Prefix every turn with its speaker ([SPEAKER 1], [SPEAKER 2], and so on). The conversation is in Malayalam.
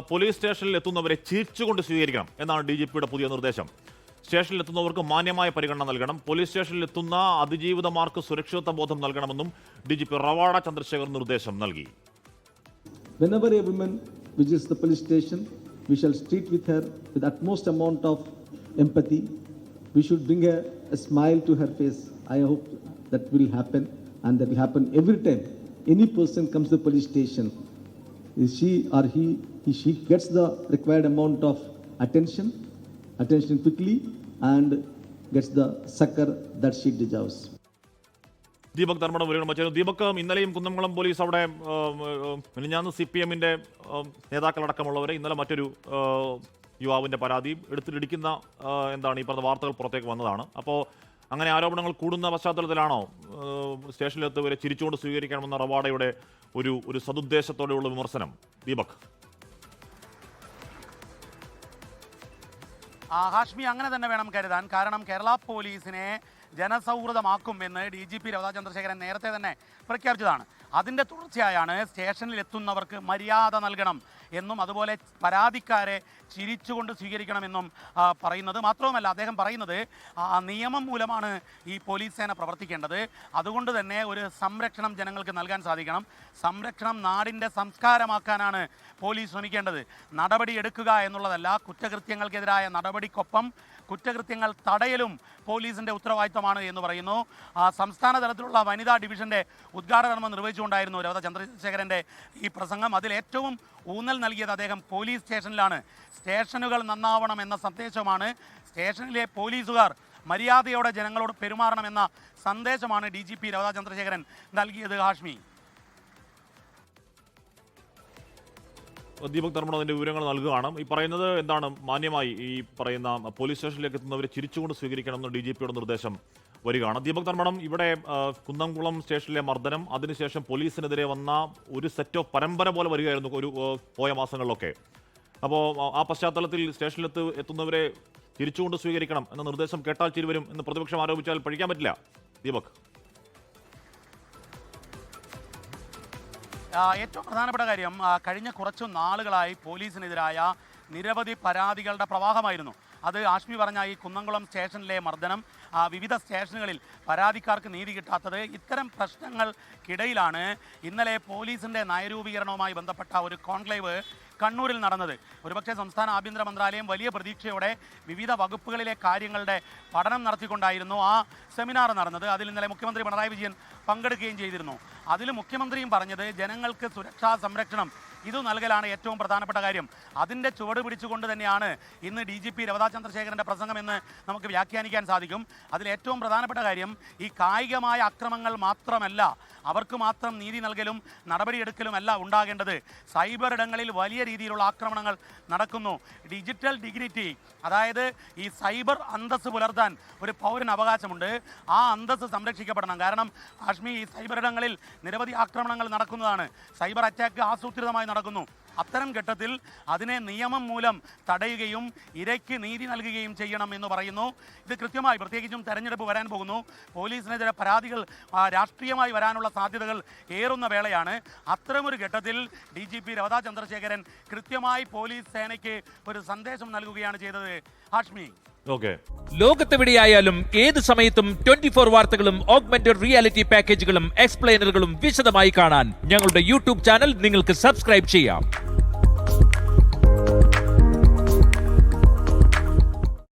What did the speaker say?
[SPEAKER 1] പോലീസ് സ്റ്റേഷനിൽ എത്തുന്നവരെ ചിരിച്ചുകൊണ്ട് സ്വീകരിക്കണം എന്നാണ് DGPയുടെ പുതിയ നിർദ്ദേശം. സ്റ്റേഷനിൽ എത്തുന്നവർക്ക് മാന്യമായ പരിഗണന നൽകണം. പോലീസ് സ്റ്റേഷനിൽ എത്തുന്ന അതിജീവിതമാർക്ക് സുരക്ഷിതത്വ ബോധം നൽകണമെന്നും DGP റവാഡ ചന്ദ്രശേഖർ നിർദ്ദേശം നൽകി.
[SPEAKER 2] Whenever a woman visits the police station, we shall treat with her with utmost amount of empathy. We should bring a smile to her face. I hope that will happen, and that will happen every time any person comes to the police station. She or she gets the required amount of attention quickly, and gets the succor that she deserves.
[SPEAKER 1] Deepak Dharmadam വരികയാണ്. ദീപക്, ഇന്നലെയും കുന്നംകുളം പോലീസ് അവിടെ മിനിഞ്ഞാന്ന് CPM-ന്റെ നേതാക്കളടക്കമുള്ളവരെ ഇന്നലെ മറ്റൊരു യുവാവിന്റെ പരാതി എടുത്തിടിക്കുന്ന എന്താണ് ഈ പറഞ്ഞ വാർത്തകൾ പുറത്തേക്ക് വന്നതാണ്. അപ്പോൾ അങ്ങനെ ആരോപണങ്ങൾ കൂടുന്ന പശ്ചാത്തലത്തിലാണോ സ്റ്റേഷനിലെത്തുവരെ ചിരിച്ചുകൊണ്ട് സ്വീകരിക്കണമെന്ന റവാഡയുടെ ഒരു സതുദ്ദേശത്തോടെയുള്ള വിമർശനം? ദീപക്.
[SPEAKER 3] ഹാഷ്മി, അങ്ങനെ തന്നെ വേണം കരുതാൻ. കാരണം കേരള പോലീസിനെ ജനസൗഹൃദമാക്കുമെന്ന് DGP രവത ചന്ദ്രശേഖരൻ നേരത്തെ തന്നെ പ്രഖ്യാപിച്ചതാണ്. അതിൻ്റെ തുടർച്ചയായാണ് സ്റ്റേഷനിൽ എത്തുന്നവർക്ക് മര്യാദ നൽകണം എന്നും അതുപോലെ പരാതിക്കാരെ ചിരിച്ചുകൊണ്ട് സ്വീകരിക്കണമെന്നും പറയുന്നത്. മാത്രവുമല്ല, അദ്ദേഹം പറയുന്നത് നിയമം മൂലമാണ് ഈ പോലീസ് സേന പ്രവർത്തിക്കേണ്ടത്. അതുകൊണ്ട് തന്നെ ഒരു സംരക്ഷണം ജനങ്ങൾക്ക് നൽകാൻ സാധിക്കണം. സംരക്ഷണം നാടിൻ്റെ സംസ്കാരമാക്കാനാണ് പോലീസ് ശ്രമിക്കേണ്ടത്. നടപടി എടുക്കുക എന്നുള്ളതല്ല, കുറ്റകൃത്യങ്ങൾക്കെതിരായ നടപടിക്കൊപ്പം കുറ്റകൃത്യങ്ങൾ തടയലും പോലീസിൻ്റെ ഉത്തരവാദിത്തമാണ് എന്ന് പറയുന്നു. സംസ്ഥാന തലത്തിലുള്ള വനിതാ ഡിവിഷൻ്റെ ഉദ്ഘാടന കർമ്മം നിർവഹിച്ചുകൊണ്ടായിരുന്നു രവത ചന്ദ്രശേഖരൻ്റെ ഈ പ്രസംഗം. അതിലേറ്റവും ഊന്നൽ നൽകിയത് അദ്ദേഹം പോലീസ് സ്റ്റേഷനിലാണ്. സ്റ്റേഷനുകൾ നന്നാവണം എന്ന സന്ദേശമാണ്, സ്റ്റേഷനിലെ പോലീസുകാർ മര്യാദയോടെ ജനങ്ങളോട് പെരുമാറണമെന്ന സന്ദേശമാണ് DGP രവത ചന്ദ്രശേഖരൻ നൽകിയത്. ഹാഷ്മി.
[SPEAKER 1] ദീപക് ധർമ്മടം അതിന്റെ വിവരങ്ങൾ നൽകുകയാണ്. ഈ പറയുന്നത് എന്താണ്, മാന്യമായി ഈ പറയുന്ന പോലീസ് സ്റ്റേഷനിലേക്ക് എത്തുന്നവരെ ചിരിച്ചുകൊണ്ട് സ്വീകരിക്കണമെന്ന് DGPയുടെ നിർദ്ദേശം വരികയാണ്. ദീപക് ധർമ്മടം, ഇവിടെ കുന്നംകുളം സ്റ്റേഷനിലെ മർദ്ദനം, അതിനുശേഷം പോലീസിനെതിരെ വന്ന ഒരു സെറ്റ് ഓഫ് പരമ്പര പോലെ വരികയായിരുന്നു പോയ മാസങ്ങളിലൊക്കെ. അപ്പോൾ ആ പശ്ചാത്തലത്തിൽ സ്റ്റേഷനിലെത്ത് എത്തുന്നവരെ ചിരിച്ചുകൊണ്ട് സ്വീകരിക്കണം എന്ന നിർദ്ദേശം കേട്ടാൽ ചിരിവരും എന്ന് പ്രതിപക്ഷം ആരോപിച്ചാൽ പഴിക്കാൻ പറ്റില്ല. ദീപക്.
[SPEAKER 3] ഏറ്റവും പ്രധാനപ്പെട്ട കാര്യം, കഴിഞ്ഞ കുറച്ചു നാളുകളായി പോലീസിനെതിരായ നിരവധി പരാതികളുടെ പ്രവാഹമായിരുന്നു. അത് ആഷ്മി പറഞ്ഞ ഈ കുന്നംകുളം സ്റ്റേഷനിലെ മർദ്ദനം, വിവിധ സ്റ്റേഷനുകളിൽ പരാതിക്കാർക്ക് നീതി കിട്ടാത്തത്, ഇത്തരം പ്രശ്നങ്ങൾക്കിടയിലാണ് ഇന്നലെ പോലീസിൻ്റെ നയരൂപീകരണവുമായി ബന്ധപ്പെട്ട ഒരു കോൺക്ലേവ് കണ്ണൂരിൽ നടന്നത്. ഒരുപക്ഷെ സംസ്ഥാന ആഭ്യന്തര മന്ത്രാലയം വലിയ പ്രതീക്ഷയോടെ വിവിധ വകുപ്പുകളിലെ കാര്യങ്ങളുടെ പഠനം നടത്തിക്കൊണ്ടായിരുന്നു ആ സെമിനാർ നടന്നത്. അതിൽ ഇന്നലെ മുഖ്യമന്ത്രി പിണറായി വിജയൻ പങ്കെടുക്കുകയും ചെയ്തിരുന്നു. അതിൽ മുഖ്യമന്ത്രിയും പറഞ്ഞത് ജനങ്ങൾക്ക് സുരക്ഷാ സംരക്ഷണം ഇത് നൽകലാണ് ഏറ്റവും പ്രധാനപ്പെട്ട കാര്യം. അതിൻ്റെ ചുവട് പിടിച്ചുകൊണ്ട് തന്നെയാണ് ഇന്ന് DGP രവത ചന്ദ്രശേഖരൻ്റെ പ്രസംഗമെന്ന് നമുക്ക് വ്യാഖ്യാനിക്കാൻ സാധിക്കും. അതിൽ ഏറ്റവും പ്രധാനപ്പെട്ട കാര്യം, ഈ കായികമായ അക്രമങ്ങൾ മാത്രമല്ല, അവർക്ക് മാത്രം നീതി നൽകലും നടപടിയെടുക്കലുമല്ല ഉണ്ടാകേണ്ടത്. സൈബർ ഇടങ്ങളിൽ വലിയ രീതിയിലുള്ള ആക്രമണങ്ങൾ നടക്കുന്നു. ഡിജിറ്റൽ ഡിഗ്നിറ്റി, അതായത് ഈ സൈബർ അന്തസ്സ് പുലർത്താൻ ഒരു പൗരന് അവകാശമുണ്ട്. ആ അന്തസ്സ് സംരക്ഷിക്കപ്പെടണം. കാരണം കാശ്മീർ ഈ സൈബർ ഇടങ്ങളിൽ നിരവധി ആക്രമണങ്ങൾ നടക്കുന്നതാണ്. സൈബർ അറ്റാക്ക് ആസൂത്രിതമായി നടക്കുന്നു. അത്തരം ഘട്ടത്തിൽ അതിനെ നിയമം മൂലം തടയുകയും ഇരയ്ക്ക് നീതി നൽകുകയും ചെയ്യണം എന്ന് പറയുന്നു. ഇത് കൃത്യമായി, പ്രത്യേകിച്ചും തെരഞ്ഞെടുപ്പ് വരാൻ പോകുന്നു, പോലീസിനെതിരെ പരാതികൾ രാഷ്ട്രീയമായി വരാനുള്ള സാധ്യതകൾ ഏറുന്ന വേളയാണ്. അത്തരമൊരു ഘട്ടത്തിൽ DGP രവത ചന്ദ്രശേഖരൻ കൃത്യമായി പോലീസ് സേനയ്ക്ക് ഒരു സന്ദേശം നൽകുകയാണ് ചെയ്തത്. ഹാഷ്മി.
[SPEAKER 4] ലോകത്തെവിടെയായാലും ഏത് സമയത്തും 24 വാർത്തകളും ഓഗ്മെന്റഡ് റിയാലിറ്റി പാക്കേജുകളും എക്സ്പ്ലെയിനറുകളും വിശദമായി കാണാൻ ഞങ്ങളുടെ YouTube ചാനൽ നിങ്ങൾക്ക് സബ്സ്ക്രൈബ് ചെയ്യാം.